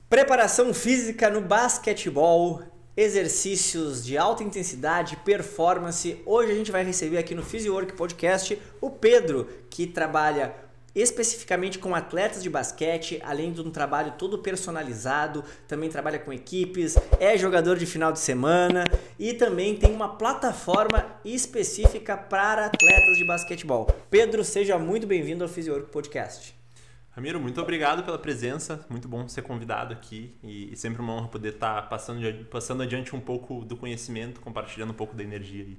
Preparação física no basquetebol, exercícios de alta intensidade, performance. Hoje a gente vai receber aqui no PhysioWork Podcast o Pedro, que trabalha especificamente com atletas de basquete, além de um trabalho todo personalizado, também trabalha com equipes, é jogador de final de semana e também tem uma plataforma específica para atletas de basquetebol. Pedro, seja muito bem-vindo ao PhysioWork Podcast. Ramiro, muito obrigado pela presença, muito bom ser convidado aqui e sempre uma honra poder estar passando adiante um pouco do conhecimento, compartilhando um pouco da energia aí.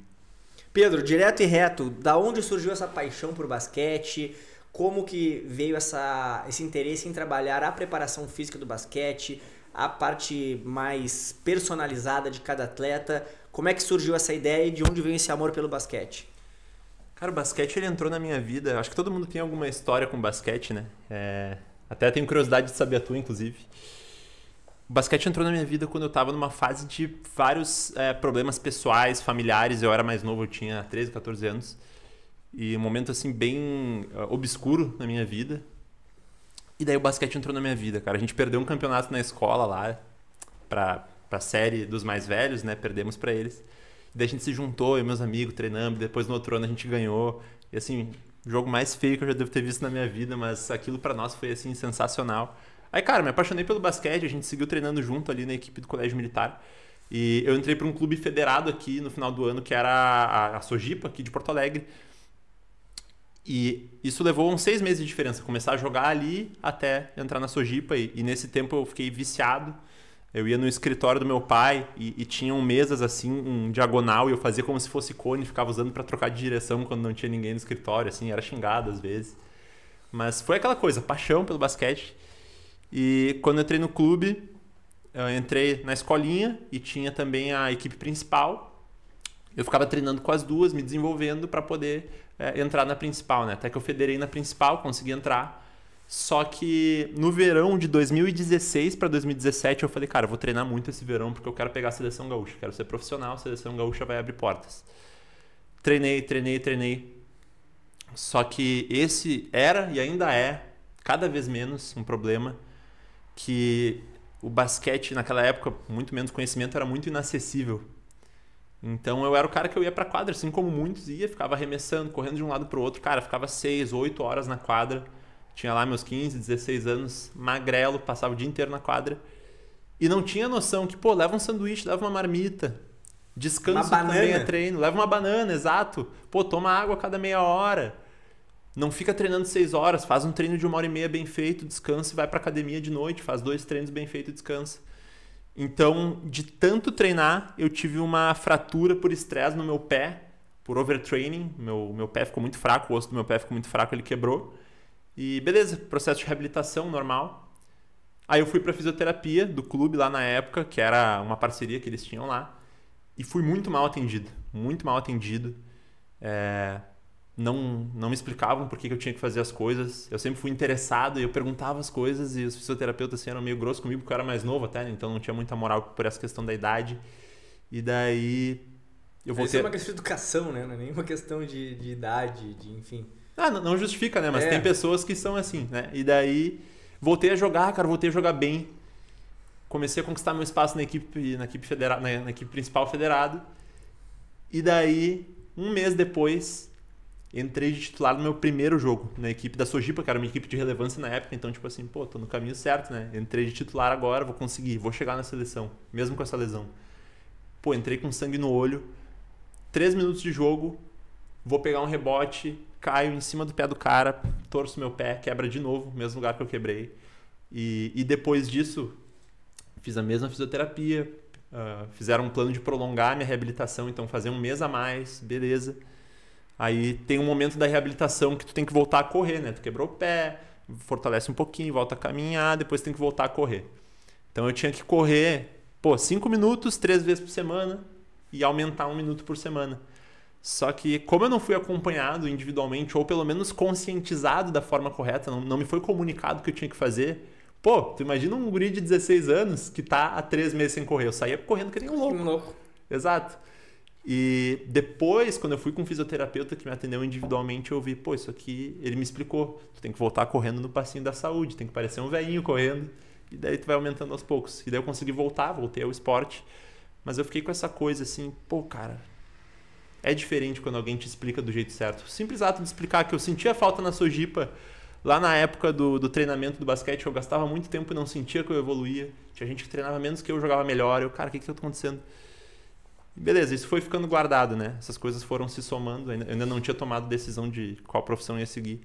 Pedro, direto e reto, da onde surgiu essa paixão por basquete? Como que veio esse interesse em trabalhar a preparação física do basquete, a parte mais personalizada de cada atleta? Como é que surgiu essa ideia e de onde veio esse amor pelo basquete? Cara, o basquete ele entrou na minha vida, acho que todo mundo tem alguma história com basquete, né? Até tenho curiosidade de saber a tua, inclusive. O basquete entrou na minha vida quando eu estava numa fase de vários problemas pessoais, familiares. Eu era mais novo, eu tinha 13, 14 anos. E um momento assim bem obscuro na minha vida. E daí o basquete entrou na minha vida, cara. A gente perdeu um campeonato na escola lá pra série dos mais velhos, né? Perdemos pra eles. E daí a gente se juntou, eu e meus amigos, treinamos. Depois no outro ano a gente ganhou. E assim, o jogo mais feio que eu já devo ter visto na minha vida, mas aquilo pra nós foi assim sensacional. Aí, cara, me apaixonei pelo basquete, a gente seguiu treinando junto ali na equipe do Colégio Militar. E eu entrei pra um clube federado aqui no final do ano, que era a Sojipa, aqui de Porto Alegre. E isso levou uns 6 meses de diferença. Começar a jogar ali até entrar na Sojipa. E nesse tempo eu fiquei viciado. Eu ia no escritório do meu pai e tinham mesas assim, um diagonal. E eu fazia como se fosse cone. Ficava usando para trocar de direção quando não tinha ninguém no escritório. Assim, era xingado às vezes. Mas foi aquela coisa, paixão pelo basquete. E quando eu entrei no clube, eu entrei na escolinha e tinha também a equipe principal. Eu ficava treinando com as duas, me desenvolvendo para poder entrar na principal, né? Até que eu federei na principal, consegui entrar. Só que no verão de 2016 para 2017 eu falei, cara, eu vou treinar muito esse verão porque eu quero pegar a seleção gaúcha. Quero ser profissional, a seleção gaúcha vai abrir portas. Treinei. Só que esse era e ainda é, cada vez menos, um problema que o basquete naquela época, muito menos conhecimento, era muito inacessível. Então eu era o cara que eu ia pra quadra, assim como muitos ia, ficava arremessando, correndo de um lado pro outro. Cara, ficava 6, 8 horas na quadra. Tinha lá meus 15, 16 anos, magrelo, passava o dia inteiro na quadra. E não tinha noção que, pô, leva um sanduíche, leva uma marmita. Descanso também é treino. Leva uma banana, exato. Pô, toma água a cada meia hora. Não fica treinando 6 horas, faz um treino de 1h30 bem feito, descansa e vai pra academia de noite, faz 2 treinos bem feitos e descansa. Então, de tanto treinar, eu tive uma fratura por estresse no meu pé, por overtraining. Meu pé ficou muito fraco, o osso do meu pé ficou muito fraco, ele quebrou. E beleza, processo de reabilitação normal. Aí eu fui pra fisioterapia do clube lá na época, que era uma parceria que eles tinham lá. E fui muito mal atendido, muito mal atendido. Não me explicavam por que eu tinha que fazer as coisas. Eu sempre fui interessado e eu perguntava as coisas e os fisioterapeutas assim, eram meio grossos comigo porque eu era mais novo até, né? Então não tinha muita moral por essa questão da idade. E daí eu voltei... Isso é uma questão de educação, né? Não é nenhuma questão de idade, enfim... Não justifica, né? Mas tem pessoas que são assim, né? E daí voltei a jogar, cara, voltei a jogar bem. Comecei a conquistar meu espaço na equipe principal federado. E daí, um mês depois... entrei de titular no meu primeiro jogo, na equipe da Sojipa, que era uma equipe de relevância na época, então tipo assim, pô, tô no caminho certo, né? Entrei de titular agora, vou conseguir, vou chegar na seleção, mesmo com essa lesão. Pô, entrei com sangue no olho, 3 minutos de jogo, vou pegar um rebote, caio em cima do pé do cara, torço meu pé, quebra de novo, mesmo lugar que eu quebrei. E depois disso, fiz a mesma fisioterapia, fizeram um plano de prolongar a minha reabilitação, então fazer um mês a mais, beleza. Aí tem um momento da reabilitação que tu tem que voltar a correr, né? Tu quebrou o pé, fortalece um pouquinho, volta a caminhar, depois tem que voltar a correr. Então eu tinha que correr, 5 minutos, 3 vezes por semana e aumentar 1 minuto por semana. Só que como eu não fui acompanhado individualmente ou pelo menos conscientizado da forma correta, não me foi comunicado o que eu tinha que fazer. Pô, tu imagina um guri de 16 anos que tá há 3 meses sem correr. Eu saía correndo que nem um louco. Exato. E depois, quando eu fui com um fisioterapeuta que me atendeu individualmente, eu vi, isso aqui, ele me explicou, tu tem que voltar correndo no passinho da saúde, tem que parecer um velhinho correndo. e daí tu vai aumentando aos poucos. E daí eu consegui voltei ao esporte, mas eu fiquei com essa coisa assim, pô, cara, é diferente quando alguém te explica do jeito certo. O simples ato de explicar que eu sentia falta na Sojipa, lá na época do treinamento do basquete, eu gastava muito tempo e não sentia que eu evoluía. Tinha gente que treinava menos que eu, jogava melhor. Eu, cara, o que tá acontecendo? E beleza, isso foi ficando guardado, né? Essas coisas foram se somando. Eu ainda não tinha tomado decisão de qual profissão ia seguir.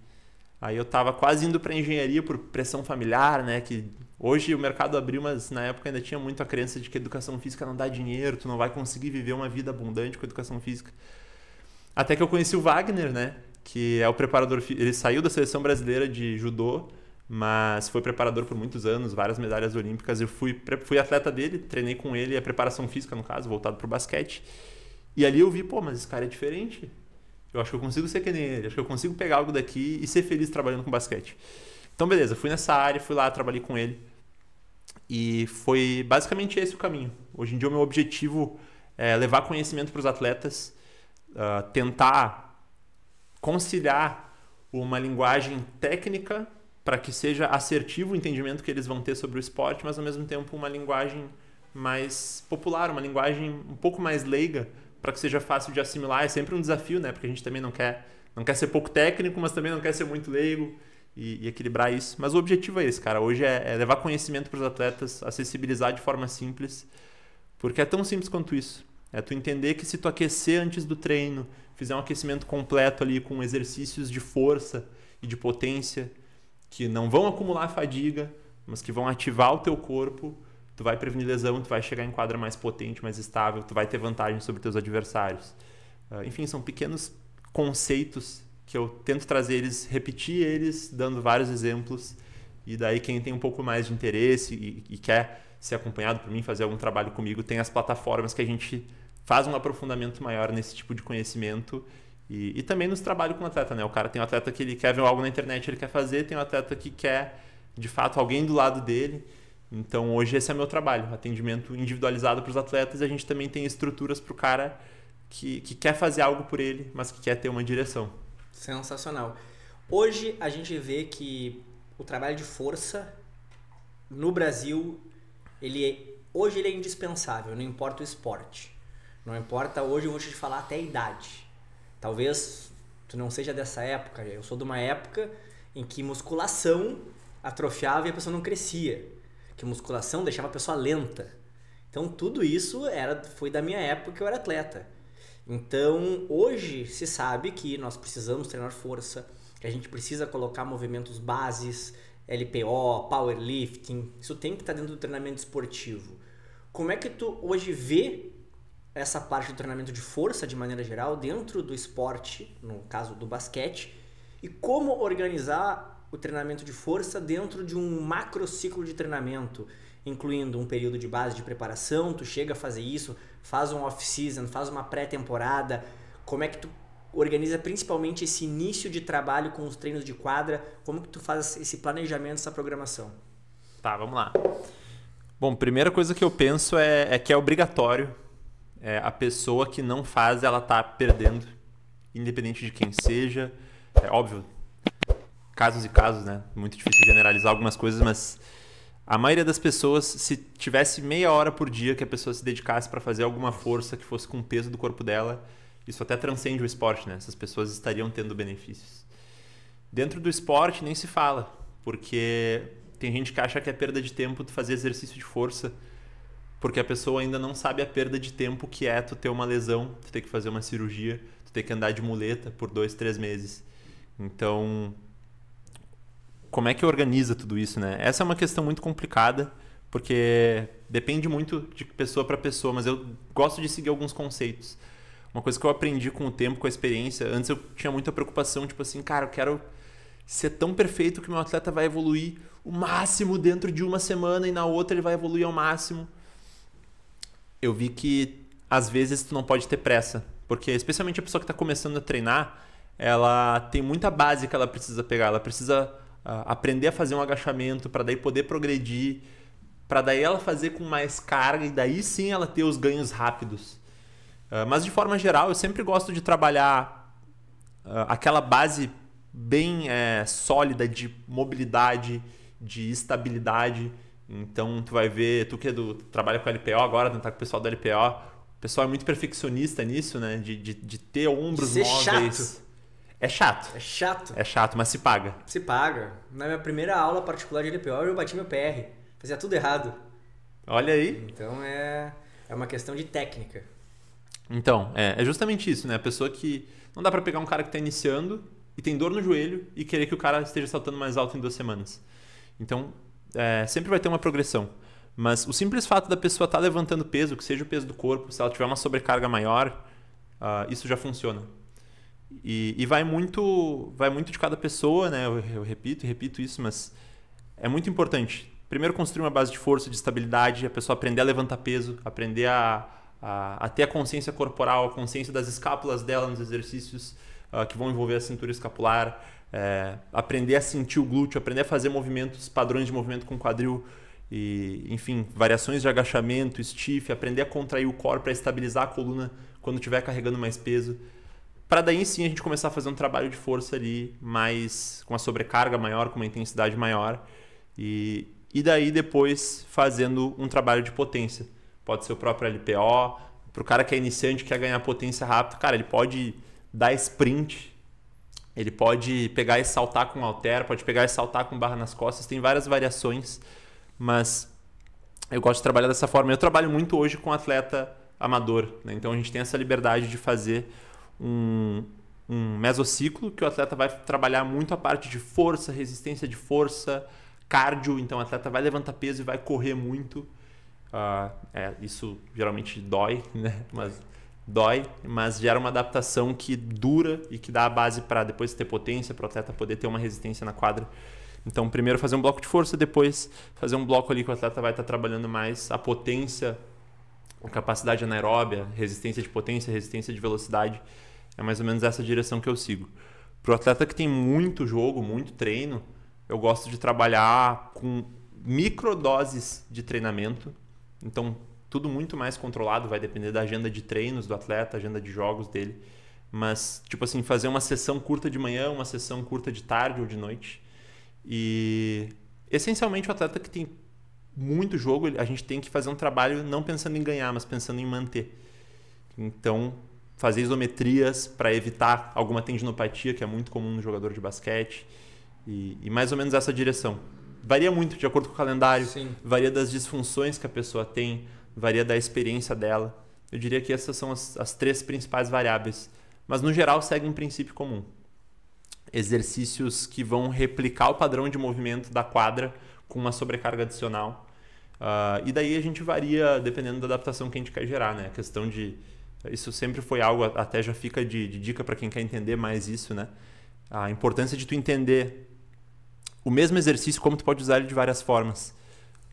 Aí eu tava quase indo para engenharia por pressão familiar, né? Que hoje o mercado abriu, mas na época ainda tinha muito a crença de que a educação física não dá dinheiro, tu não vai conseguir viver uma vida abundante com a educação física. Até que eu conheci o Wagner, né? Que é o preparador. Ele saiu da seleção brasileira de judô, mas foi preparador por muitos anos, várias medalhas olímpicas. Eu fui atleta dele, treinei com ele a preparação física, no caso, voltado pro basquete. E ali eu vi, pô, mas esse cara é diferente. Eu acho que eu consigo ser que nem ele, acho que eu consigo pegar algo daqui e ser feliz trabalhando com basquete. Então, beleza, fui nessa área, fui lá, trabalhei com ele. E foi basicamente esse o caminho. Hoje em dia o meu objetivo é levar conhecimento para os atletas, tentar conciliar uma linguagem técnica para que seja assertivo o entendimento que eles vão ter sobre o esporte, mas ao mesmo tempo uma linguagem mais popular, uma linguagem um pouco mais leiga, para que seja fácil de assimilar. É sempre um desafio, né? Porque a gente também não quer ser pouco técnico, mas também não quer ser muito leigo e equilibrar isso. Mas o objetivo é esse, cara. Hoje é levar conhecimento para os atletas, acessibilizar de forma simples, porque é tão simples quanto isso. É tu entender que se tu aquecer antes do treino, fizer um aquecimento completo ali com exercícios de força e de potência, que não vão acumular fadiga, mas que vão ativar o teu corpo, tu vai prevenir lesão, tu vai chegar em quadra mais potente, mais estável, tu vai ter vantagem sobre teus adversários. Enfim, são pequenos conceitos que eu tento trazer eles, repetir eles, dando vários exemplos, e daí quem tem um pouco mais de interesse e quer ser acompanhado por mim, fazer algum trabalho comigo, tem as plataformas que a gente faz um aprofundamento maior nesse tipo de conhecimento e também nos trabalhos com o atleta, né? O cara tem um atleta que ele quer ver algo na internet, ele quer fazer, tem um atleta que quer, de fato, alguém do lado dele. Então, hoje esse é o meu trabalho, atendimento individualizado para os atletas, e a gente também tem estruturas para o cara que quer fazer algo por ele, mas que quer ter uma direção. Sensacional. Hoje a gente vê que o trabalho de força no Brasil, hoje ele é indispensável, não importa o esporte. Não importa, hoje eu vou te falar até a idade. Talvez tu não seja dessa época, eu sou de uma época em que musculação atrofiava e a pessoa não crescia. Que musculação deixava a pessoa lenta. Então tudo isso foi da minha época que eu era atleta. Então hoje se sabe que nós precisamos treinar força, que a gente precisa colocar movimentos bases, LPO, powerlifting, isso tem que estar dentro do treinamento esportivo. Como é que tu hoje vê essa parte do treinamento de força de maneira geral dentro do esporte, no caso do basquete, e como organizar o treinamento de força dentro de um macro ciclo de treinamento, incluindo um período de base de preparação, tu chega a fazer isso, faz um off-season, faz uma pré-temporada, como é que tu organiza principalmente esse início de trabalho com os treinos de quadra, como que tu faz esse planejamento, essa programação? Tá, vamos lá. Bom, primeira coisa que eu penso é que é obrigatório. A pessoa que não faz, ela tá perdendo, independente de quem seja. É óbvio, casos e casos, né? Muito difícil generalizar algumas coisas, mas a maioria das pessoas, se tivesse meia hora por dia que a pessoa se dedicasse para fazer alguma força que fosse com o peso do corpo dela, isso até transcende o esporte, né? Essas pessoas estariam tendo benefícios. Dentro do esporte nem se fala, porque tem gente que acha que é perda de tempo tu fazer exercício de força, porque a pessoa ainda não sabe a perda de tempo que é tu ter uma lesão, tu ter que fazer uma cirurgia, tu ter que andar de muleta por 2, 3 meses. Então, como é que organiza tudo isso, né? Essa é uma questão muito complicada, porque depende muito de pessoa para pessoa, mas eu gosto de seguir alguns conceitos. Uma coisa que eu aprendi com o tempo, com a experiência, antes eu tinha muita preocupação, tipo assim, cara, eu quero ser tão perfeito que meu atleta vai evoluir o máximo dentro de uma semana e na outra ele vai evoluir ao máximo. Eu vi que às vezes tu não pode ter pressa, porque especialmente a pessoa que está começando a treinar, ela tem muita base que ela precisa pegar, ela precisa aprender a fazer um agachamento para daí poder progredir, para daí ela fazer com mais carga e daí sim ela ter os ganhos rápidos. Mas de forma geral eu sempre gosto de trabalhar aquela base bem sólida de mobilidade, de estabilidade, Então, tu vai ver, tu trabalha com LPO agora, tu tá com o pessoal da LPO, o pessoal é muito perfeccionista nisso, né? De ter ombros móveis. É chato. É chato. É chato, mas se paga. Se paga. Na minha primeira aula particular de LPO, eu bati meu PR. Fazia tudo errado. Olha aí. Então é uma questão de técnica. Então, é justamente isso, né? A pessoa que... Não dá pra pegar um cara que tá iniciando e tem dor no joelho e querer que o cara esteja saltando mais alto em 2 semanas. Então, sempre vai ter uma progressão. Mas o simples fato da pessoa estar levantando peso, que seja o peso do corpo, se ela tiver uma sobrecarga maior, isso já funciona. E vai muito de cada pessoa, né? Eu repito isso, mas é muito importante. Primeiro, construir uma base de força, de estabilidade, a pessoa aprender a levantar peso, aprender a ter a consciência corporal, a consciência das escápulas dela nos exercícios que vão envolver a cintura escapular, aprender a sentir o glúteo, aprender a fazer movimentos, padrões de movimento com o quadril, e, enfim, variações de agachamento, stiff, aprender a contrair o core para estabilizar a coluna quando estiver carregando mais peso, para daí sim a gente começar a fazer um trabalho de força ali, mais com uma sobrecarga maior, com uma intensidade maior, e daí depois fazendo um trabalho de potência. Pode ser o próprio LPO, para o cara que é iniciante, quer ganhar potência rápido, cara, ele pode dar sprint, ele pode pegar e saltar com halter, pode pegar e saltar com barra nas costas, tem várias variações, mas eu gosto de trabalhar dessa forma. Eu trabalho muito hoje com atleta amador, né? Então a gente tem essa liberdade de fazer um mesociclo, que o atleta vai trabalhar muito a parte de força, resistência de força, cardio, então o atleta vai levantar peso e vai correr muito. Isso geralmente dói, né? Mas gera uma adaptação que dura e que dá a base para depois ter potência, para o atleta poder ter uma resistência na quadra. Então, primeiro fazer um bloco de força, depois fazer um bloco ali que o atleta vai estar trabalhando mais a potência, a capacidade anaeróbia, resistência de potência, resistência de velocidade. É mais ou menos essa direção que eu sigo. Para o atleta que tem muito jogo, muito treino, eu gosto de trabalhar com microdoses de treinamento. Então, tudo muito mais controlado, vai depender da agenda de treinos do atleta, agenda de jogos dele. Mas, tipo assim, fazer uma sessão curta de manhã, uma sessão curta de tarde ou de noite. E, essencialmente, o atleta que tem muito jogo, a gente tem que fazer um trabalho não pensando em ganhar, mas pensando em manter. Então, fazer isometrias para evitar alguma tendinopatia, que é muito comum no jogador de basquete. E mais ou menos essa direção. Varia muito de acordo com o calendário, Sim. Varia das disfunções que a pessoa tem, varia da experiência dela. Eu diria que essas são as 3 principais variáveis. Mas, no geral, segue um princípio comum. Exercícios que vão replicar o padrão de movimento da quadra com uma sobrecarga adicional. E daí a gente varia dependendo da adaptação que a gente quer gerar, né? A questão de... Isso sempre foi algo, até já fica de dica para quem quer entender mais isso, né? A importância de tu entender o mesmo exercício, como tu pode usar ele de várias formas.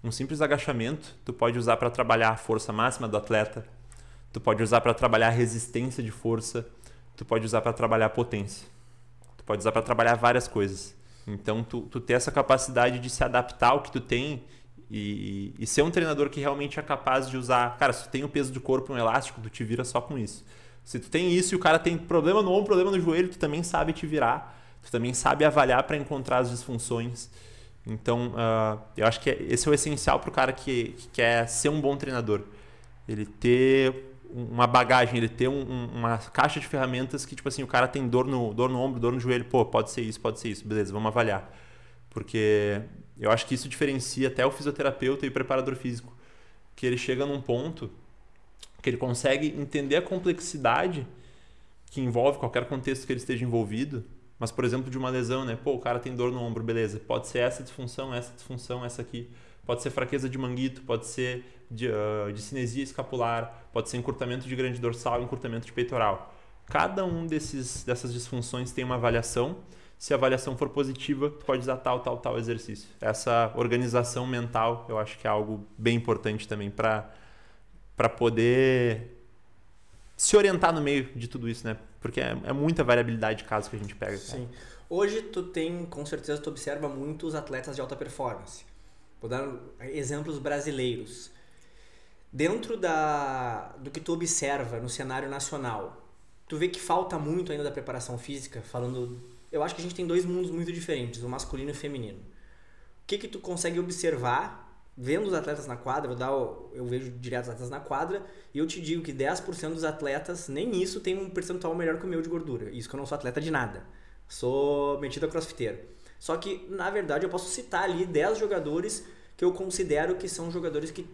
Um simples agachamento, tu pode usar para trabalhar a força máxima do atleta, tu pode usar para trabalhar a resistência de força, tu pode usar para trabalhar a potência. Tu pode usar para trabalhar várias coisas. Então, tu ter essa capacidade de se adaptar ao que tu tem e ser um treinador que realmente é capaz de usar... Cara, se tu tem o peso do corpo, um elástico, tu te vira só com isso. Se tu tem isso e o cara tem problema no ombro, problema no joelho, tu também sabe te virar, tu também sabe avaliar para encontrar as disfunções. Então, eu acho que esse é o essencial para o cara que quer ser um bom treinador. Ele ter uma bagagem, ele ter uma caixa de ferramentas que, tipo assim, o cara tem dor no ombro, dor no joelho, pô, pode ser isso, beleza, vamos avaliar. Porque eu acho que isso diferencia até o fisioterapeuta e o preparador físico, que ele chega num ponto que ele consegue entender a complexidade que envolve qualquer contexto que ele esteja envolvido, mas, por exemplo, de uma lesão, né? Pô, o cara tem dor no ombro, beleza, pode ser essa disfunção, essa aqui, pode ser fraqueza de manguito, pode ser de cinesia escapular, pode ser encurtamento de grande dorsal, encurtamento de peitoral. Cada um dessas disfunções tem uma avaliação. Se a avaliação for positiva, tu pode usar tal exercício. Essa organização mental, eu acho que é algo bem importante também para poder se orientar no meio de tudo isso, né? Porque é muita variabilidade de casos que a gente pega. Sim. Hoje com certeza tu observa muitos atletas de alta performance. Vou dar exemplos brasileiros. Dentro do que tu observa no cenário nacional, tu vê que falta muito ainda da preparação física, eu acho que a gente tem 2 mundos muito diferentes, o masculino e o feminino. O que tu consegue observar vendo os atletas na quadra, eu vejo direto os atletas na quadra e eu te digo que 10% dos atletas, nem isso, tem um percentual melhor que o meu de gordura. Isso que eu não sou atleta de nada. Sou metido a crossfiteiro. Só que, na verdade, eu posso citar ali 10 jogadores que eu considero que são jogadores que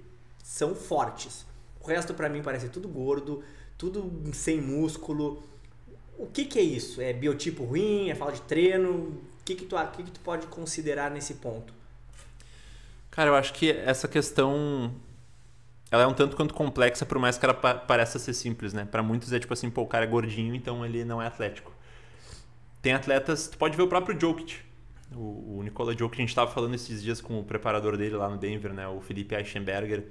são fortes. O resto, pra mim, parece tudo gordo, tudo sem músculo. O que é isso? É biotipo ruim? É falta de treino? O que tu pode considerar nesse ponto? Cara, eu acho que essa questão ela é um tanto quanto complexa, por mais que ela pareça ser simples, né? Pra muitos é tipo assim, pô, o cara é gordinho, então ele não é atlético. Tem atletas, tu pode ver o próprio Jokic. O Nikola Jokic, a gente estava falando esses dias com o preparador dele lá no Denver, né? O Felipe Eichenberger.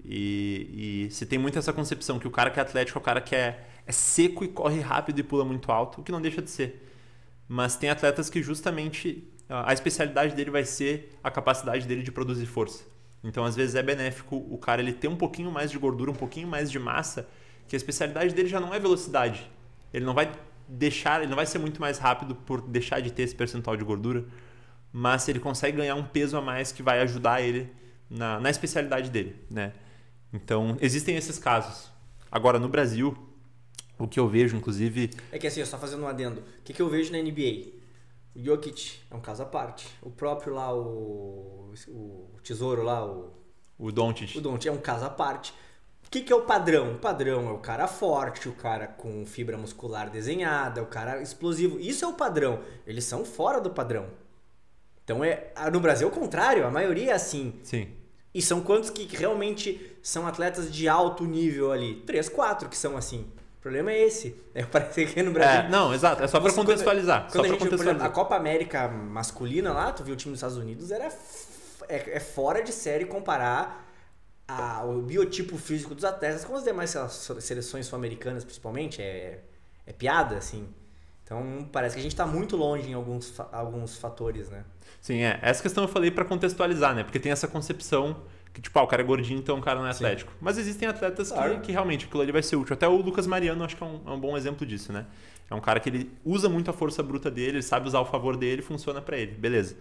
E se tem muito essa concepção que o cara que é atlético é o cara que é seco e corre rápido e pula muito alto, o que não deixa de ser. Mas tem atletas que justamente a especialidade dele vai ser a capacidade dele de produzir força. Então, às vezes, é benéfico o cara ele ter um pouquinho mais de gordura, um pouquinho mais de massa, que a especialidade dele já não é velocidade. Ele não vai ser muito mais rápido por deixar de ter esse percentual de gordura, mas ele consegue ganhar um peso a mais que vai ajudar ele na especialidade dele, né? Então, existem esses casos. Agora, no Brasil, o que eu vejo, inclusive... É que assim, só fazendo um adendo. O que eu vejo na NBA? O Jokic é um caso à parte. O próprio lá, o tesouro lá, o Doncic. O Doncic é um caso à parte. O que é o padrão? O padrão é o cara forte, o cara com fibra muscular desenhada, o cara explosivo. Isso é o padrão. Eles são fora do padrão. Então, no Brasil é o contrário. A maioria é assim. Sim. E são quantos que realmente são atletas de alto nível ali? 3, 4 que são assim. O problema é esse. Parece que no Brasil... não, exato. É só para contextualizar. Quando a gente, por exemplo, a Copa América masculina lá, tu viu o time dos Estados Unidos, é fora de série comparar o biotipo físico dos atletas com as demais seleções sul-americanas, principalmente. É piada, assim. Então, parece que a gente está muito longe em alguns fatores, né? Sim, essa questão eu falei para contextualizar, né? Porque tem essa concepção que, tipo, o cara é gordinho, então o cara não é atlético. Sim. Mas existem atletas que realmente aquilo ali vai ser útil. Até o Lucas Mariano, acho que é um bom exemplo disso, né? É um cara que ele usa muito a força bruta dele, ele sabe usar o favor dele, funciona para ele. Beleza.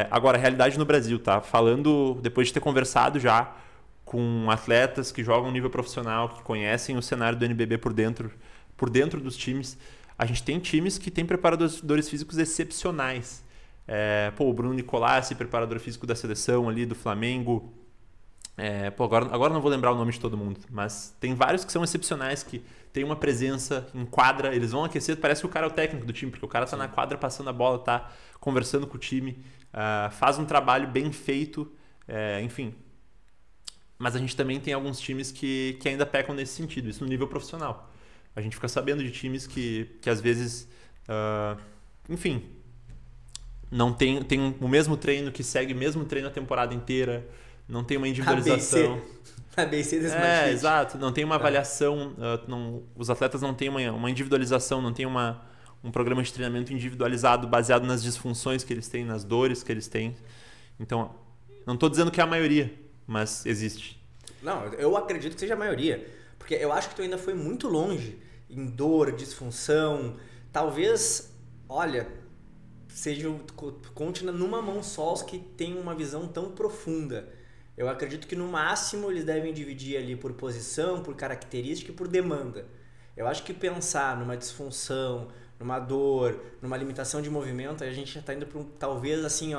Agora, a realidade no Brasil, tá? Falando, depois de ter conversado já com atletas que jogam nível profissional, que conhecem o cenário do NBB por dentro dos times, a gente tem times que têm preparadores físicos excepcionais. O Bruno Nicolassi, preparador físico da seleção ali do Flamengo. Agora não vou lembrar o nome de todo mundo, mas tem vários que são excepcionais, que tem uma presença em quadra, eles vão aquecer, parece que o cara é o técnico do time, porque o cara tá na quadra passando a bola, tá conversando com o time, faz um trabalho bem feito, enfim. Mas a gente também tem alguns times que ainda pecam nesse sentido, isso no nível profissional. A gente fica sabendo de times que às vezes, enfim, não tem o mesmo treino, que segue o mesmo treino a temporada inteira, não tem uma individualização. ABC desse mais exato. Não tem uma avaliação, os atletas não têm uma individualização, não tem um programa de treinamento individualizado baseado nas disfunções que eles têm, nas dores que eles têm. Então, não estou dizendo que é a maioria, mas existe. Não, eu acredito que seja a maioria. Porque eu acho que tu ainda foi muito longe em dor, disfunção. Talvez, olha, conte numa mão só os que têm uma visão tão profunda. Eu acredito que no máximo eles devem dividir ali por posição, por característica e por demanda. Eu acho que pensar numa disfunção, numa dor, numa limitação de movimento, a gente já está indo para talvez assim,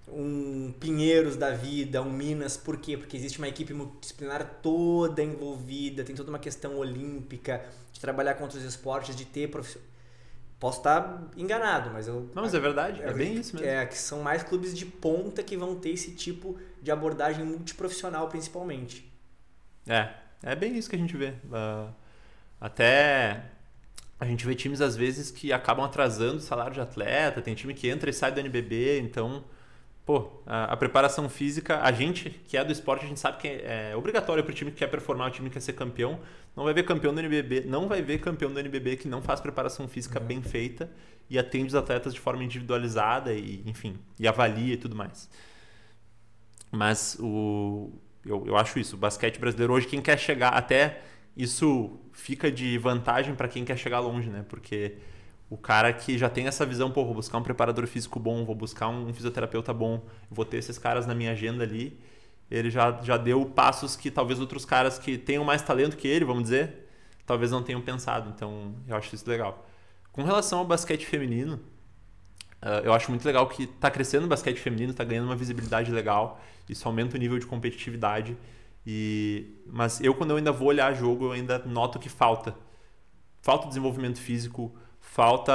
um Pinheiros da vida, um Minas. Por quê? Porque existe uma equipe multidisciplinar toda envolvida, tem toda uma questão olímpica, de trabalhar com outros esportes, de ter Posso estar enganado, mas eu... Não, mas é verdade, é bem isso mesmo. Que são mais clubes de ponta que vão ter esse tipo de abordagem multiprofissional, principalmente. É bem isso que a gente vê. Até a gente vê times, às vezes, que acabam atrasando o salário de atleta, tem time que entra e sai do NBB, então... a preparação física, a gente que é do esporte, a gente sabe que é obrigatório para o time que quer performar, o time que quer ser campeão. Não vai ver campeão do NBB que não faz preparação física bem feita e atende os atletas de forma individualizada e, enfim, e avalia e tudo mais. Mas eu acho isso, o basquete brasileiro hoje, quem quer chegar, até isso fica de vantagem para quem quer chegar longe, né? Porque O cara que já tem essa visão, pô, vou buscar um preparador físico bom, vou buscar um fisioterapeuta bom, vou ter esses caras na minha agenda ali, ele já deu passos que talvez outros caras que tenham mais talento que ele, vamos dizer, talvez não tenham pensado. Então, eu acho isso legal. Com relação ao basquete feminino, eu acho muito legal que está crescendo o basquete feminino, está ganhando uma visibilidade legal, isso aumenta o nível de competitividade. Mas quando eu ainda vou olhar jogo, eu ainda noto que falta desenvolvimento físico, falta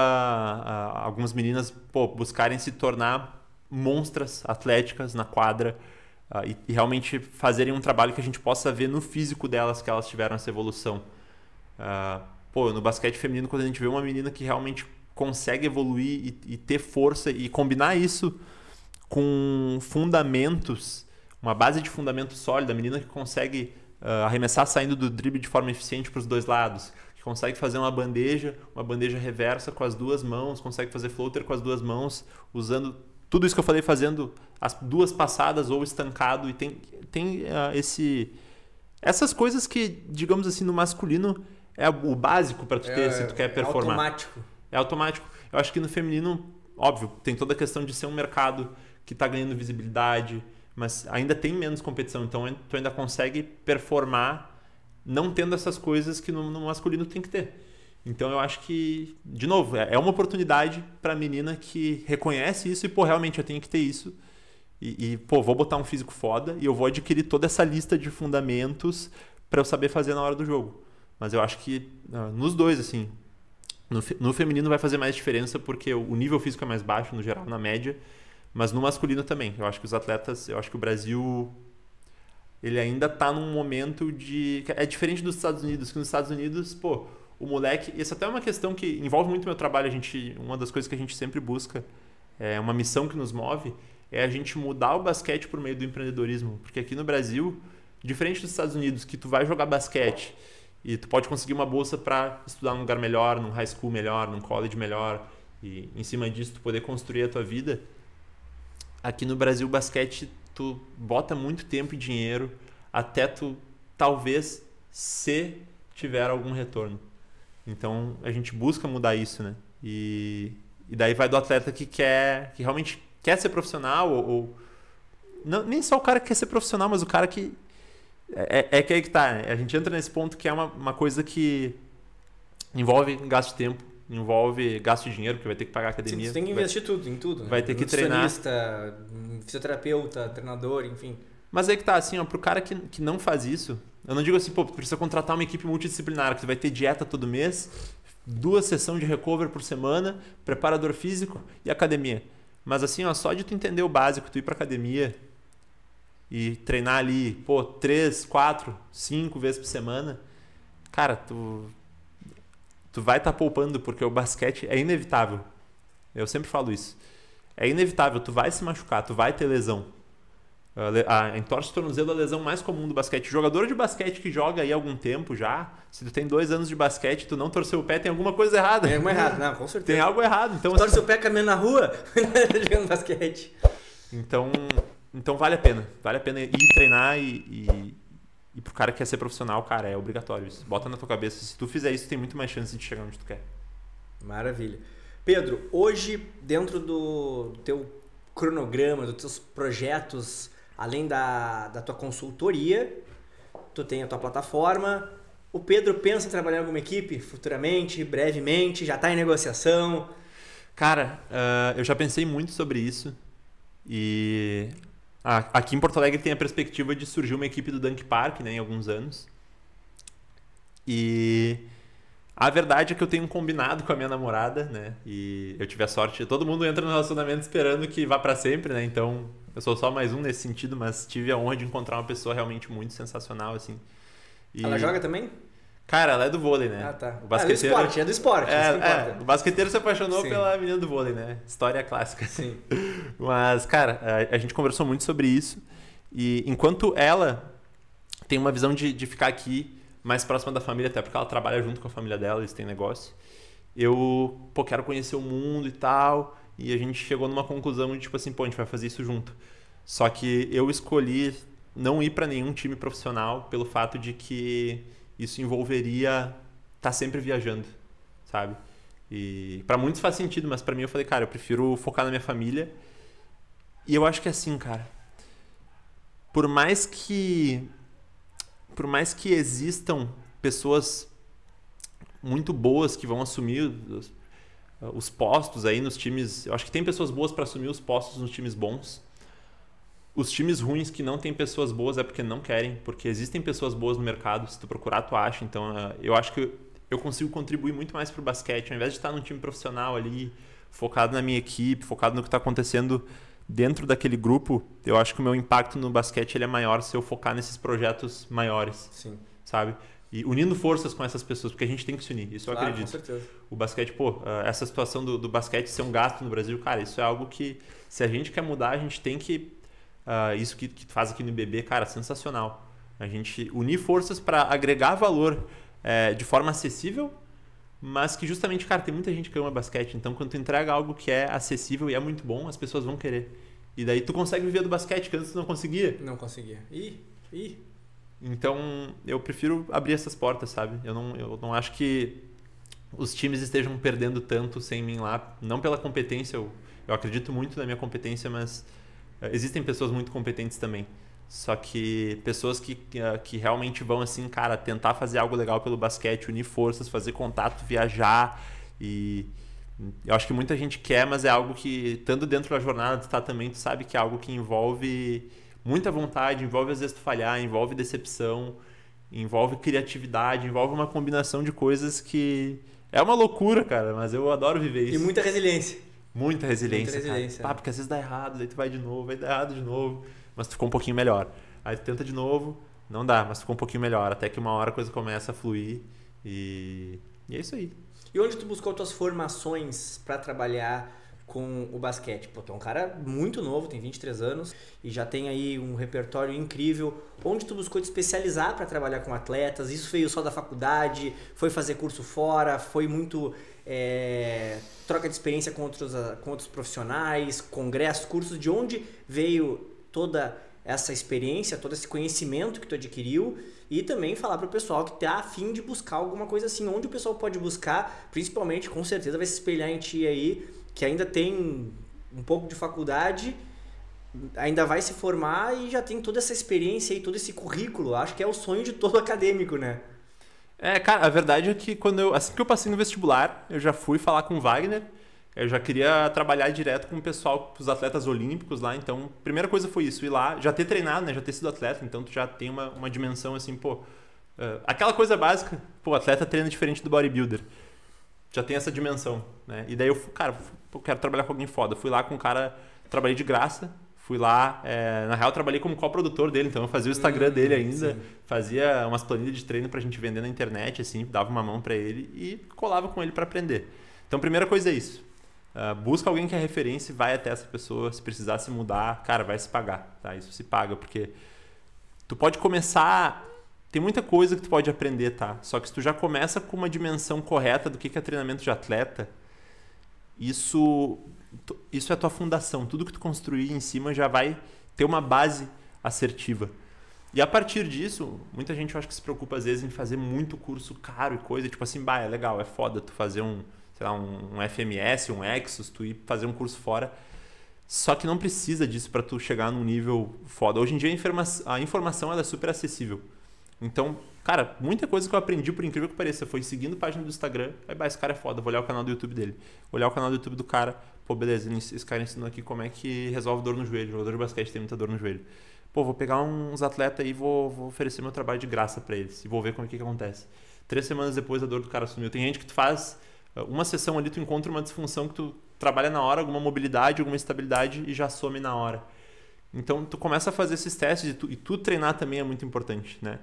algumas meninas buscarem se tornar monstras atléticas na quadra e realmente fazerem um trabalho que a gente possa ver no físico delas que elas tiveram essa evolução. No basquete feminino, quando a gente vê uma menina que realmente consegue evoluir e ter força e combinar isso com fundamentos, uma base de fundamento sólida, a menina que consegue arremessar saindo do drible de forma eficiente para os dois lados, que consegue fazer uma bandeja reversa com as duas mãos, consegue fazer floater com as duas mãos, usando tudo isso que eu falei, fazendo as duas passadas ou estancado, e tem essas coisas que, digamos assim, no masculino é o básico para tu ter se tu quer performar. É automático. Eu acho que no feminino, óbvio, tem toda a questão de ser um mercado que está ganhando visibilidade, mas ainda tem menos competição, então tu ainda consegue performar não tendo essas coisas que no masculino tem que ter. Então eu acho que, de novo, é uma oportunidade para a menina que reconhece isso e, realmente eu tenho que ter isso. Vou botar um físico foda e eu vou adquirir toda essa lista de fundamentos para eu saber fazer na hora do jogo. Mas eu acho que nos dois, assim, no feminino vai fazer mais diferença porque o nível físico é mais baixo, no geral, na média, mas no masculino também. Eu acho que os atletas, eu acho que o Brasil, ele ainda está num momento de... É diferente dos Estados Unidos, que nos Estados Unidos, o moleque... Isso até é uma questão que envolve muito o meu trabalho. Uma das coisas que a gente sempre busca, é uma missão que nos move, é a gente mudar o basquete por meio do empreendedorismo. Porque aqui no Brasil, diferente dos Estados Unidos, que tu vai jogar basquete e tu pode conseguir uma bolsa para estudar num lugar melhor, num high school melhor, num college melhor, e em cima disso tu poder construir a tua vida. Aqui no Brasil, o basquete, tu bota muito tempo e dinheiro até tu, talvez, se tiver algum retorno. Então, a gente busca mudar isso, né? E daí vai do atleta que realmente quer ser profissional, ou não, nem só o cara que quer ser profissional, mas o cara que que aí que tá, né? A gente entra nesse ponto que é uma coisa que envolve gasto de tempo, envolve gasto de dinheiro, porque vai ter que pagar a academia. Sim, você tem que investir em tudo. Né? Vai ter que treinar. Fisioterapeuta, treinador, enfim. Mas aí que tá, assim, pro cara que não faz isso, eu não digo assim, precisa contratar uma equipe multidisciplinar, que tu vai ter dieta todo mês, 2 sessões de recover por semana, preparador físico e academia. Mas assim, só de tu entender o básico, tu ir pra academia e treinar ali, 3, 4, 5 vezes por semana, cara, tu vai estar poupando, porque o basquete é inevitável. Eu sempre falo isso. É inevitável, tu vai se machucar, tu vai ter lesão. A entorse de tornozelo é a lesão mais comum do basquete. Jogador de basquete que joga aí há algum tempo já, se tu tem 2 anos de basquete e tu não torceu o pé, tem alguma coisa errada. Tem algo errado, não, com certeza. Tem algo errado. Então, torce o pé caminhando na rua, jogando basquete. Então vale a pena. Vale a pena ir treinar e pro cara que quer ser profissional, cara, é obrigatório isso. Bota na tua cabeça. Se tu fizer isso, tem muito mais chance de chegar onde tu quer. Maravilha. Pedro, hoje, dentro do teu cronograma, dos teus projetos, além da tua consultoria, tu tem a tua plataforma. O Pedro pensa em trabalhar em alguma equipe futuramente, brevemente? Já está em negociação? Cara, eu já pensei muito sobre isso. E aqui em Porto Alegre tem a perspectiva de surgir uma equipe do Dunk Park, né, em alguns anos. E a verdade é que eu tenho um combinado com a minha namorada, né? E eu tive a sorte... Todo mundo entra no relacionamento esperando que vá pra sempre, né? Então, eu sou só mais um nesse sentido, mas tive a honra de encontrar uma pessoa realmente muito sensacional, assim. Ela joga também? Cara, ela é do vôlei, né? Ah, tá. O basqueteiro... É do esporte. O basqueteiro se apaixonou Sim. pela menina do vôlei, né? História clássica. Sim. Mas, cara, a gente conversou muito sobre isso. E enquanto ela tem uma visão de ficar aqui mais próxima da família, até porque ela trabalha junto com a família dela, eles têm negócio, eu, quero conhecer o mundo e tal, e a gente chegou numa conclusão de, tipo assim, a gente vai fazer isso junto. Só que eu escolhi não ir para nenhum time profissional pelo fato de que isso envolveria estar sempre viajando, sabe? E pra muitos faz sentido, mas pra mim eu falei, cara, eu prefiro focar na minha família. E eu acho que é assim, cara, por mais que existam pessoas muito boas que vão assumir os postos aí nos times, eu acho que tem pessoas boas para assumir os postos nos times bons. Os times ruins que não tem pessoas boas é porque não querem, porque existem pessoas boas no mercado, se tu procurar tu acha. Então eu acho que eu consigo contribuir muito mais pro basquete, ao invés de estar num time profissional ali, focado na minha equipe, focado no que está acontecendo dentro daquele grupo. Eu acho que o meu impacto no basquete ele é maior se eu focar nesses projetos maiores. Sim. Sabe? E unindo forças com essas pessoas, porque a gente tem que se unir, isso eu acredito. Com certeza. O basquete, essa situação do basquete ser um gasto no Brasil, cara, isso é algo que, se a gente quer mudar, a gente tem que... isso que faz aqui no IBB, cara, sensacional. A gente unir forças para agregar valor de forma acessível, mas que justamente, cara, tem muita gente que ama basquete, então quando tu entrega algo que é acessível e é muito bom, as pessoas vão querer. E daí tu consegue viver do basquete, que antes tu não conseguia. Não conseguia. Então, eu prefiro abrir essas portas, sabe? Eu não acho que os times estejam perdendo tanto sem mim lá. Não pela competência, eu acredito muito na minha competência, mas existem pessoas muito competentes também. Só que pessoas que realmente vão, assim, cara, tentar fazer algo legal pelo basquete, unir forças, fazer contato, viajar. E eu acho que muita gente quer, mas é algo que, estando dentro da jornada, tu tá também, tu sabe que é algo que envolve... muita vontade, envolve às vezes tu falhar, envolve decepção, envolve criatividade, envolve uma combinação de coisas que é uma loucura, cara, mas eu adoro viver isso. E muita resiliência. Muita resiliência, cara. Porque às vezes dá errado, daí tu vai de novo, vai dar errado de novo, mas tu ficou um pouquinho melhor. Aí tu tenta de novo, não dá, mas tu ficou um pouquinho melhor, até que uma hora a coisa começa a fluir e é isso aí. E onde tu buscou tuas formações para trabalhar com o basquete? Pô, tu é um cara muito novo, tem 23 anos e já tem aí um repertório incrível. Onde tu buscou te especializar para trabalhar com atletas? Isso veio só da faculdade? Foi fazer curso fora? Foi muito troca de experiência com outros profissionais, congressos, cursos? De onde veio toda essa experiência, todo esse conhecimento que tu adquiriu? E também falar para o pessoal que está a fim de buscar alguma coisa assim. Onde o pessoal pode buscar? Principalmente, com certeza, vai se espelhar em ti aí, que ainda tem um pouco de faculdade, ainda vai se formar e já tem toda essa experiência e todo esse currículo. Acho que é o sonho de todo acadêmico, né? Cara, a verdade é que assim que eu passei no vestibular, eu já fui falar com o Wagner, eu já queria trabalhar direto com o pessoal, com os atletas olímpicos lá, então a primeira coisa foi isso, ir lá, já ter treinado, né, já ter sido atleta, então tu já tem uma dimensão assim, aquela coisa básica, o atleta treina diferente do bodybuilder. Já tem essa dimensão, né? E daí eu quero trabalhar com alguém foda. Fui lá com um cara, trabalhei de graça, fui lá, na real trabalhei como coprodutor dele, então eu fazia o Instagram dele ainda, sim. Fazia umas planilhas de treino pra gente vender na internet, assim, dava uma mão pra ele e colava com ele pra aprender. Então a primeira coisa é isso, busca alguém que é referência e vai até essa pessoa, se precisar se mudar, cara, vai se pagar, tá? Isso se paga, porque tu pode começar... Tem muita coisa que tu pode aprender, tá? Só que se tu já começa com uma dimensão correta do que é treinamento de atleta, isso é a tua fundação. Tudo que tu construir em cima já vai ter uma base assertiva. E a partir disso, muita gente eu acho que se preocupa às vezes em fazer muito curso caro e coisa, tipo assim, é legal, é foda tu fazer um FMS, um Exos, tu ir fazer um curso fora. Só que não precisa disso para tu chegar num nível foda. Hoje em dia a informação ela é super acessível. Então, cara, muita coisa que eu aprendi, por incrível que pareça, foi seguindo a página do Instagram. Esse cara é foda, vou olhar o canal do YouTube dele. Olhar o canal do YouTube do cara, beleza, esse cara ensinou aqui como é que resolve dor no joelho. O jogador de basquete tem muita dor no joelho. Vou pegar uns atletas aí e vou oferecer meu trabalho de graça pra eles. E vou ver como é que acontece. 3 semanas depois a dor do cara sumiu. Tem gente que tu faz uma sessão ali, tu encontra uma disfunção que tu trabalha na hora, alguma mobilidade, alguma estabilidade e já some na hora. Então, tu começa a fazer esses testes e tu treinar também é muito importante, né?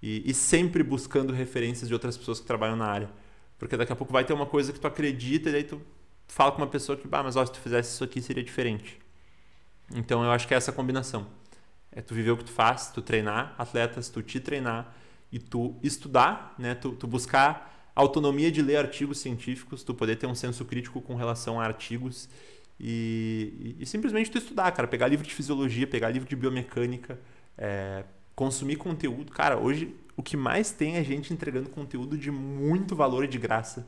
E sempre buscando referências de outras pessoas que trabalham na área. Porque daqui a pouco vai ter uma coisa que tu acredita e daí tu fala com uma pessoa que, mas se tu fizesse isso aqui seria diferente. Então eu acho que é essa combinação. É tu viver o que tu faz, tu treinar atletas, tu te treinar e tu estudar, né? Tu buscar autonomia de ler artigos científicos, tu poder ter um senso crítico com relação a artigos e simplesmente tu estudar, cara. Pegar livro de fisiologia, pegar livro de biomecânica, consumir conteúdo. Cara, hoje o que mais tem é gente entregando conteúdo de muito valor e de graça.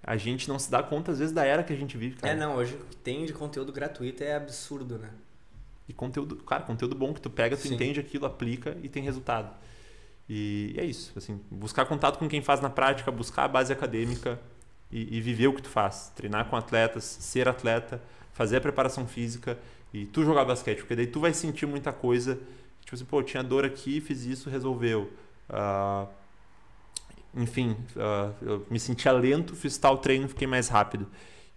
a gente não se dá conta, às vezes, da era que a gente vive, cara. Hoje o que tem de conteúdo gratuito é absurdo, né? E conteúdo, cara, conteúdo bom que tu pega, tu Sim. entende aquilo, aplica e tem resultado. E é isso, assim, buscar contato com quem faz na prática, buscar a base acadêmica e viver o que tu faz. Treinar com atletas, ser atleta, fazer a preparação física e tu jogar basquete, porque daí tu vai sentir muita coisa. Tipo assim, pô, tinha dor aqui, fiz isso, resolveu. Eu me sentia lento, fiz tal treino, fiquei mais rápido.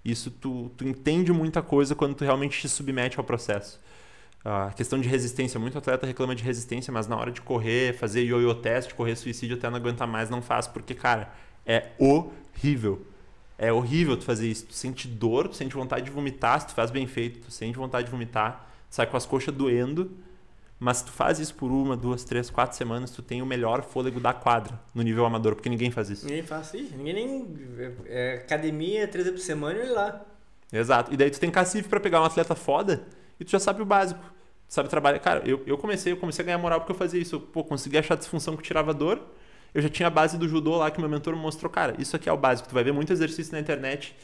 Isso tu entende muita coisa quando tu realmente te submete ao processo. A questão de resistência, muito atleta reclama de resistência, mas na hora de correr, fazer yo-yo test, correr suicídio até não aguentar mais, não faz, porque, cara, é horrível. É horrível tu fazer isso. Tu sente dor, tu sente vontade de vomitar, se tu faz bem feito, tu sente vontade de vomitar, sai com as coxas doendo, mas se tu faz isso por 1, 2, 3, 4 semanas, tu tem o melhor fôlego da quadra, no nível amador, porque ninguém faz isso. Ninguém faz isso. Ninguém nem... academia, 3 vezes por semana, e lá. Exato. E daí tu tem cacife pra pegar um atleta foda e tu já sabe o básico. Tu sabe trabalhar. Cara, eu comecei a ganhar moral porque eu fazia isso. Eu, consegui achar disfunção que tirava dor. Eu já tinha a base do judô lá que meu mentor me mostrou. Cara, isso aqui é o básico. Tu vai ver muito exercício na internet,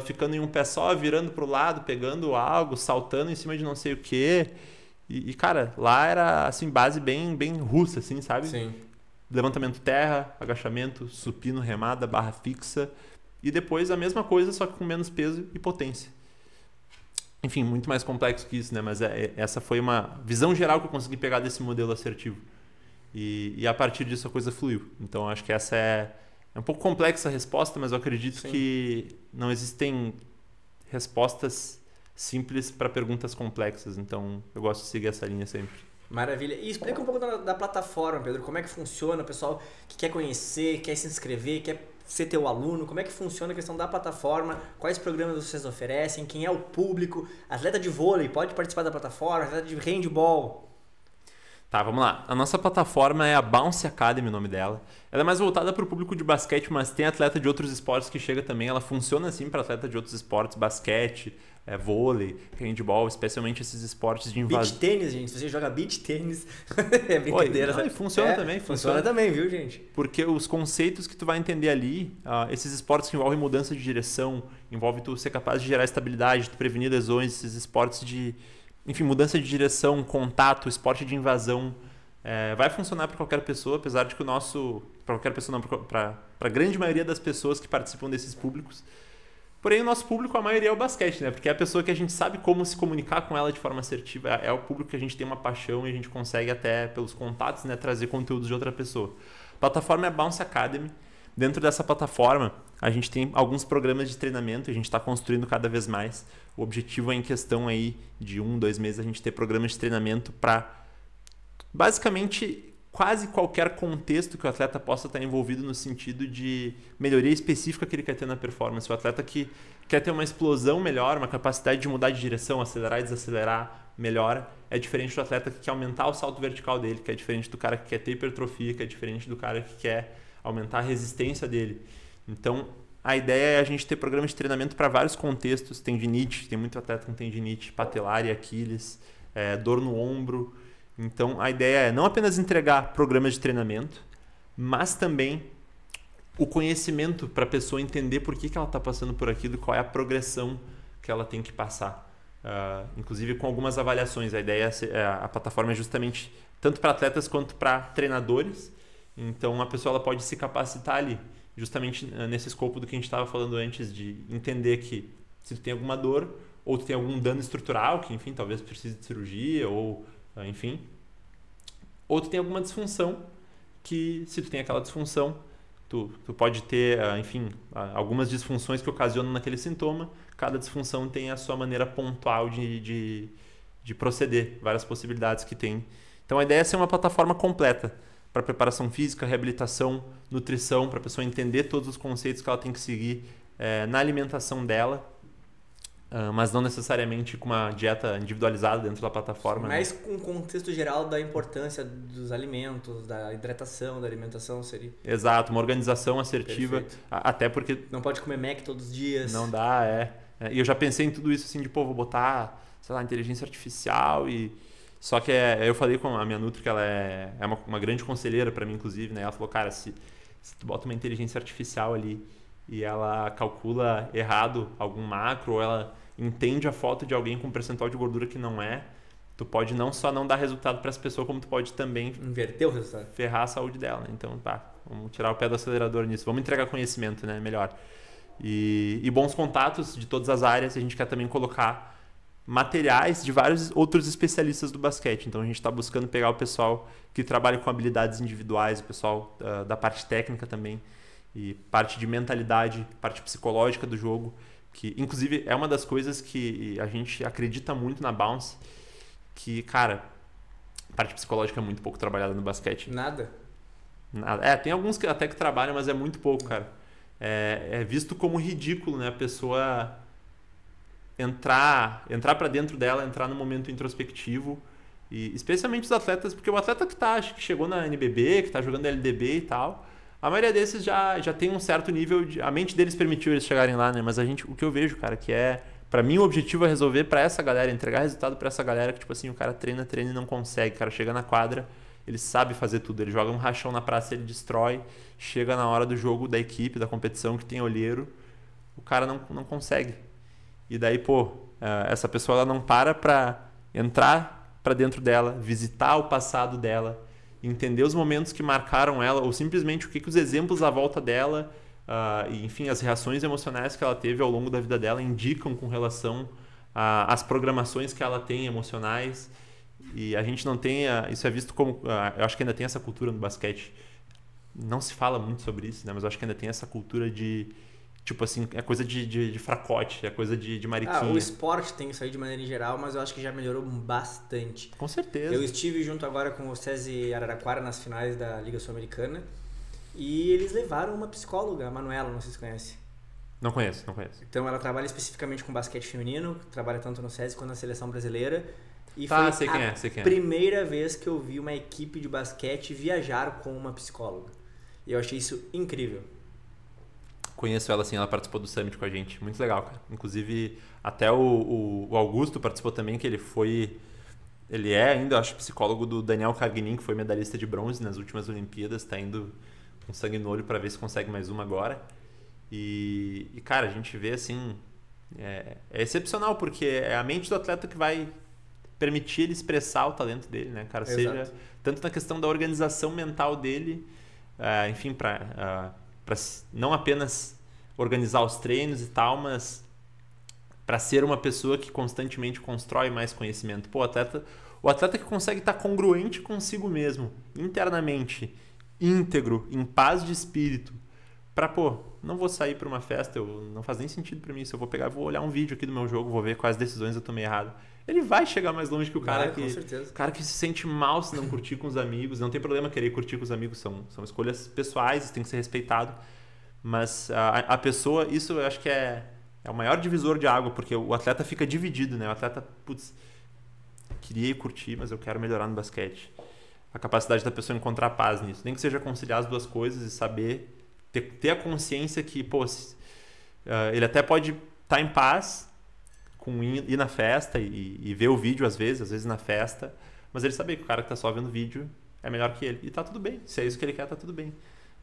ficando em um pé só, virando pro lado, pegando algo, saltando em cima de não sei o quê. E cara, lá era assim, base bem, bem russa, assim, sabe? Sim. Levantamento terra, agachamento, supino, remada, barra fixa. E depois a mesma coisa, só que com menos peso e potência. Enfim, muito mais complexo que isso, né? Mas essa foi uma visão geral que eu consegui pegar desse modelo assertivo. E a partir disso a coisa fluiu. Então acho que essa é um pouco complexa a resposta, mas eu acredito que não existem respostas simples para perguntas complexas. Então eu gosto de seguir essa linha sempre. Maravilha. E explica um pouco da plataforma, Pedro. Como é que funciona? O pessoal que quer conhecer, quer se inscrever, quer ser teu aluno, como é que funciona a questão da plataforma, quais programas vocês oferecem, quem é o público, atleta de vôlei pode participar da plataforma, atleta de handball. Tá, vamos lá. A nossa plataforma é a Bounce Academy, o nome dela. Ela é mais voltada para o público de basquete, mas tem atleta de outros esportes que chega também. Ela funciona assim para atleta de outros esportes, basquete, vôlei, handball, especialmente esses esportes de invasão. Beach tênis, gente. Se você joga beach tênis, é brincadeira. Oi, funciona também. Funciona também, viu, gente? Porque os conceitos que tu vai entender ali, esses esportes que envolvem mudança de direção, envolve tu ser capaz de gerar estabilidade, de prevenir lesões, esses esportes de... Enfim, mudança de direção, contato, esporte de invasão, vai funcionar para qualquer pessoa, apesar de que o nosso... Para qualquer pessoa não, para a grande maioria das pessoas que participam desses públicos. Porém, o nosso público, a maioria é o basquete, né? Porque é a pessoa que a gente sabe como se comunicar com ela de forma assertiva. É o público que a gente tem uma paixão e a gente consegue até, pelos contatos, né, trazer conteúdos de outra pessoa. A plataforma é a Bounce Academy. Dentro dessa plataforma, a gente tem alguns programas de treinamento, a gente está construindo cada vez mais. O objetivo é em questão aí de 1, 2 meses a gente ter programas de treinamento para basicamente quase qualquer contexto que o atleta possa estar envolvido no sentido de melhoria específica que ele quer ter na performance. O atleta que quer ter uma explosão melhor, uma capacidade de mudar de direção, acelerar e desacelerar melhor, é diferente do atleta que quer aumentar o salto vertical dele, que é diferente do cara que quer ter hipertrofia, que é diferente do cara que quer aumentar a resistência dele. Então, a ideia é a gente ter programas de treinamento para vários contextos. Tendinite, tem muito atleta com tendinite patelar e Aquiles, dor no ombro. Então, a ideia é não apenas entregar programas de treinamento, mas também o conhecimento para a pessoa entender por que ela está passando por aquilo e qual é a progressão que ela tem que passar. Inclusive com algumas avaliações. A ideia a plataforma é justamente tanto para atletas quanto para treinadores. Então, a pessoa ela pode se capacitar ali, justamente nesse escopo do que a gente estava falando antes, de entender que se tu tem alguma dor ou tu tem algum dano estrutural, que enfim, talvez precise de cirurgia ou enfim, ou tu tem alguma disfunção que se tu tem aquela disfunção, tu pode ter, enfim, algumas disfunções que ocasionam naquele sintoma. Cada disfunção tem a sua maneira pontual de proceder, várias possibilidades que tem. Então a ideia é ser uma plataforma completa para preparação física, reabilitação, nutrição, para a pessoa entender todos os conceitos que ela tem que seguir na alimentação dela, mas não necessariamente com uma dieta individualizada dentro da plataforma. Mas com um contexto geral da importância dos alimentos, da hidratação, da alimentação seria... Exato, uma organização assertiva. Perfeito. Até porque... Não pode comer Mac todos os dias. Não dá, E eu já pensei em tudo isso, assim, de, vou botar, sei lá, inteligência artificial e... Só que eu falei com a minha Nutri, que ela é uma grande conselheira para mim, inclusive, né? Ela falou, cara, se tu bota uma inteligência artificial ali e ela calcula errado algum macro, ou ela entende a foto de alguém com um percentual de gordura que não é, tu pode não só não dar resultado para essa pessoa, como tu pode também inverter o resultado, ferrar a saúde dela, né? Então, vamos tirar o pé do acelerador nisso, vamos entregar conhecimento, né? Melhor. E bons contatos de todas as áreas. A gente quer também colocar materiais de vários outros especialistas do basquete. Então a gente está buscando pegar o pessoal que trabalha com habilidades individuais, o pessoal da parte técnica também, e parte de mentalidade, parte psicológica do jogo, que inclusive é uma das coisas que a gente acredita muito na Bounce, que, cara, a parte psicológica é muito pouco trabalhada no basquete. Nada? Tem alguns que até que trabalham, mas é muito pouco, cara. É visto como ridículo, né? A pessoa entrar para dentro dela, entrar no momento introspectivo, e especialmente os atletas, porque o atleta que acho que chegou na NBB, que está jogando LDB e tal, a maioria desses já tem um certo nível a mente deles permitiu eles chegarem lá, né? Mas o que eu vejo, cara, que para mim o objetivo é resolver para essa galera, entregar resultado para essa galera que, tipo assim, o cara treina e não consegue, o cara chega na quadra, ele sabe fazer tudo, ele joga um rachão na praça, ele destrói, chega na hora do jogo da equipe, da competição que tem olheiro, o cara não consegue. E daí, essa pessoa ela não para entrar para dentro dela, visitar o passado dela, entender os momentos que marcaram ela, ou simplesmente o que os exemplos à volta dela, e, enfim, as reações emocionais que ela teve ao longo da vida dela indicam com relação às programações que ela tem emocionais. E a gente não tem, isso é visto como, eu acho que ainda tem essa cultura no basquete, não se fala muito sobre isso, né? Mas eu acho que ainda tem essa cultura de, tipo assim, é coisa de fracote, é coisa de mariquinha. O esporte tem isso aí de maneira em geral, mas eu acho que já melhorou bastante. Com certeza. Eu estive junto agora com o SESI Araraquara nas finais da Liga Sul-Americana e eles levaram uma psicóloga, a Manuela, não sei se você conhece. Não conheço. Então ela trabalha especificamente com basquete feminino, trabalha tanto no SESI quanto na seleção brasileira. E sei quem é. Primeira vez que eu vi uma equipe de basquete viajar com uma psicóloga. E eu achei isso incrível. Conheço ela, sim, ela participou do Summit com a gente. Muito legal, cara. Inclusive, até o Augusto participou também, que ele é ainda, acho, psicólogo do Daniel Carguinin, que foi medalhista de bronze nas últimas Olimpíadas, tá indo com sangue no olho para ver se consegue mais uma agora. E, cara, a gente vê, assim, é excepcional, porque é a mente do atleta que vai permitir ele expressar o talento dele, né, cara? Exato. Seja tanto na questão da organização mental dele, enfim, para não apenas organizar os treinos e tal, mas para ser uma pessoa que constantemente constrói mais conhecimento. O atleta que consegue estar congruente consigo mesmo, internamente, íntegro, em paz de espírito, para, não vou sair para uma festa, não faz nem sentido para mim, se eu vou olhar um vídeo aqui do meu jogo, vou ver quais decisões eu tomei errado. Ele vai chegar mais longe que o cara que se sente mal se não curtir com os amigos. Não tem problema querer curtir com os amigos, são escolhas pessoais, isso tem que ser respeitado. Mas a pessoa, isso eu acho que é o maior divisor de água, porque o atleta fica dividido, né? O atleta, queria ir curtir, mas eu quero melhorar no basquete. A capacidade da pessoa encontrar paz nisso. Nem que seja conciliar as duas coisas e saber, ter a consciência que, ele até pode estar em paz com ir na festa e ver o vídeo às vezes na festa, mas ele saber que o cara que tá só vendo o vídeo é melhor que ele. E tá tudo bem. Se é isso que ele quer, tá tudo bem.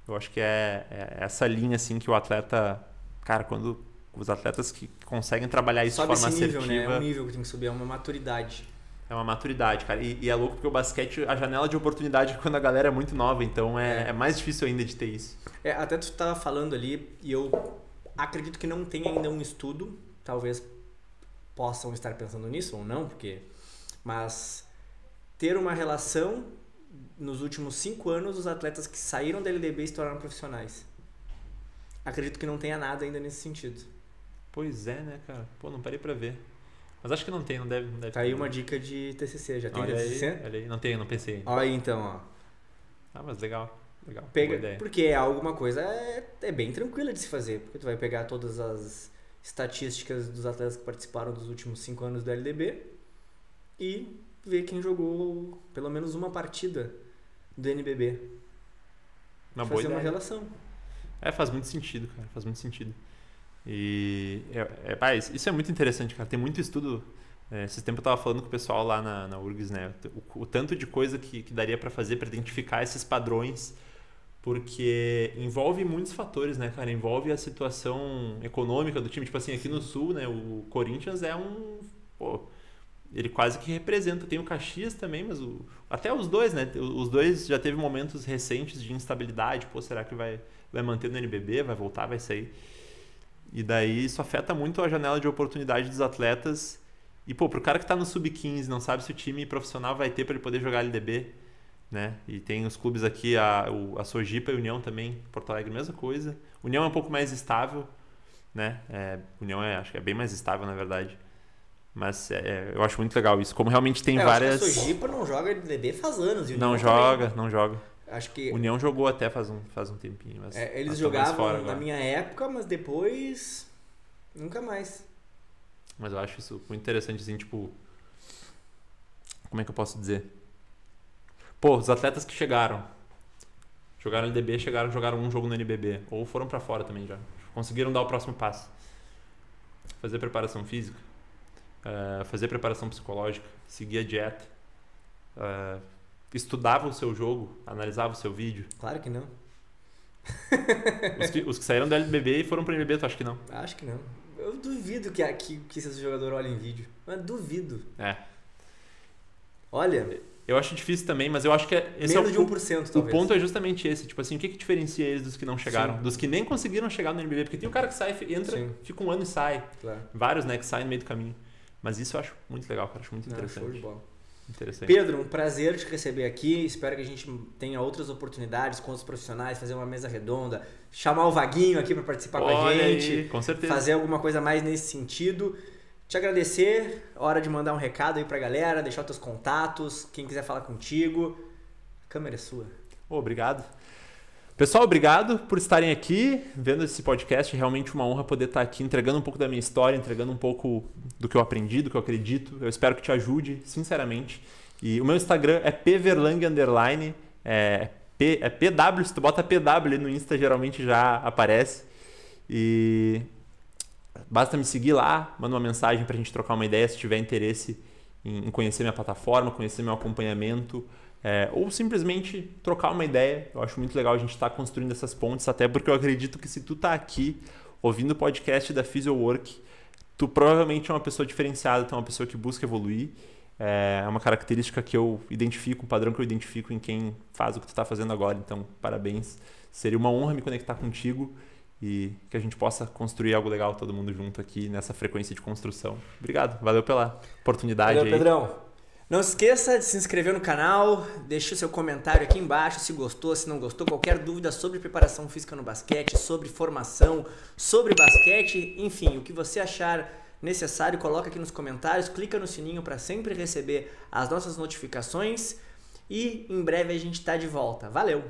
Eu acho que é essa linha, assim, que o atleta... Cara, quando os atletas que conseguem trabalhar isso de forma assertiva... Sobe esse nível, né? É um nível que tem que subir, é uma maturidade. É uma maturidade, cara. E é louco porque o basquete, a janela de oportunidade é quando a galera é muito nova, então é mais difícil ainda de ter isso. Até tu tava falando ali, e eu acredito que não tem ainda um estudo, talvez possam estar pensando nisso ou não, mas ter uma relação nos últimos 5 anos, os atletas que saíram da LDB se tornaram profissionais. Acredito que não tenha nada ainda nesse sentido. Pois é, né, cara? Não parei pra ver. Mas acho que não tem, não deve tá aí uma dica de TCC, já tem TCC? Olha aí, não tem, não pensei. Olha aí então, ó. Mas legal. Porque é alguma coisa bem tranquila de se fazer, porque tu vai pegar todas as estatísticas dos atletas que participaram dos últimos 5 anos do LDB e ver quem jogou pelo menos uma partida do NBB. Fazer uma relação. Faz muito sentido, cara, faz muito sentido. E isso é muito interessante, cara. Tem muito estudo. Esse tempo eu tava falando com o pessoal lá na URGS, né? O tanto de coisa que daria para fazer para identificar esses padrões, porque envolve muitos fatores, né, cara? Envolve a situação econômica do time. Tipo assim, aqui no Sul, né, o Corinthians é ele quase que representa. Tem o Caxias também, mas até os dois, né? Os dois já teve momentos recentes de instabilidade. Pô, será que vai manter no NBB? Vai voltar? Vai sair? E daí isso afeta muito a janela de oportunidade dos atletas. E, pô, pro cara que tá no Sub-15, não sabe se o time profissional vai ter para ele poder jogar LDB, né? E tem os clubes aqui, a Sojipa e a União também, Porto Alegre, mesma coisa. União é um pouco mais estável, né? União acho que é bem mais estável, na verdade. Mas eu acho muito legal isso. Como realmente tem várias... Acho que a Sojipa não joga LDB faz anos. E não joga. Acho que... União jogou até faz um tempinho. Mas eles jogavam na minha época, mas depois nunca mais. Mas eu acho isso muito interessante, assim, tipo... Como é que eu posso dizer? Pô, os atletas que jogaram LDB, jogaram um jogo no NBB. Ou foram pra fora também já. Conseguiram dar o próximo passo. Fazer preparação física. Fazer preparação psicológica. Seguir a dieta. Estudava o seu jogo. Analisava o seu vídeo. Claro que não. Os que saíram do LBB e foram pro NBB, tu acha que não? Acho que não. Eu duvido que esse jogador olhe em vídeo. Mas duvido. Olha... Eu acho difícil também, mas eu acho que menos de 1%, talvez. O ponto é justamente esse. Tipo assim, o que diferencia eles dos que não chegaram? Sim. Dos que nem conseguiram chegar no NBB. Porque tem um cara que sai, entra, Sim. Fica um ano e sai. Claro. Vários, né, que saem no meio do caminho. Mas isso eu acho muito legal, cara. Acho muito interessante. Show de bola. Interessante. Pedro, um prazer te receber aqui. Espero que a gente tenha outras oportunidades com outros profissionais, fazer uma mesa redonda, chamar o Vaguinho aqui para participar com a gente. Aí, com certeza. Fazer alguma coisa mais nesse sentido. Te agradecer, hora de mandar um recado aí pra galera, deixar os teus contatos, quem quiser falar contigo, a câmera é sua. Obrigado. Pessoal, obrigado por estarem aqui, vendo esse podcast, é realmente uma honra poder estar aqui entregando um pouco da minha história, entregando um pouco do que eu aprendi, do que eu acredito, eu espero que te ajude, sinceramente. E o meu Instagram é pverlang_, é PW, se tu bota PW no Insta geralmente já aparece. E... basta me seguir lá, manda uma mensagem pra gente trocar uma ideia se tiver interesse em conhecer minha plataforma, conhecer meu acompanhamento, ou simplesmente trocar uma ideia. Eu acho muito legal a gente estar construindo essas pontes, até porque eu acredito que se tu tá aqui ouvindo o podcast da PhysioWork, tu provavelmente é uma pessoa diferenciada, tu é uma pessoa que busca evoluir. É uma característica que eu identifico, um padrão que eu identifico em quem faz o que tu tá fazendo agora. Então, parabéns. Seria uma honra me conectar contigo e que a gente possa construir algo legal todo mundo junto aqui nessa frequência de construção. Obrigado, valeu pela oportunidade. Valeu, Pedrão. Não esqueça de se inscrever no canal, deixe o seu comentário aqui embaixo se gostou, se não gostou, qualquer dúvida sobre preparação física no basquete, sobre formação, sobre basquete, enfim, o que você achar necessário, coloca aqui nos comentários, clica no sininho para sempre receber as nossas notificações e em breve a gente está de volta. Valeu!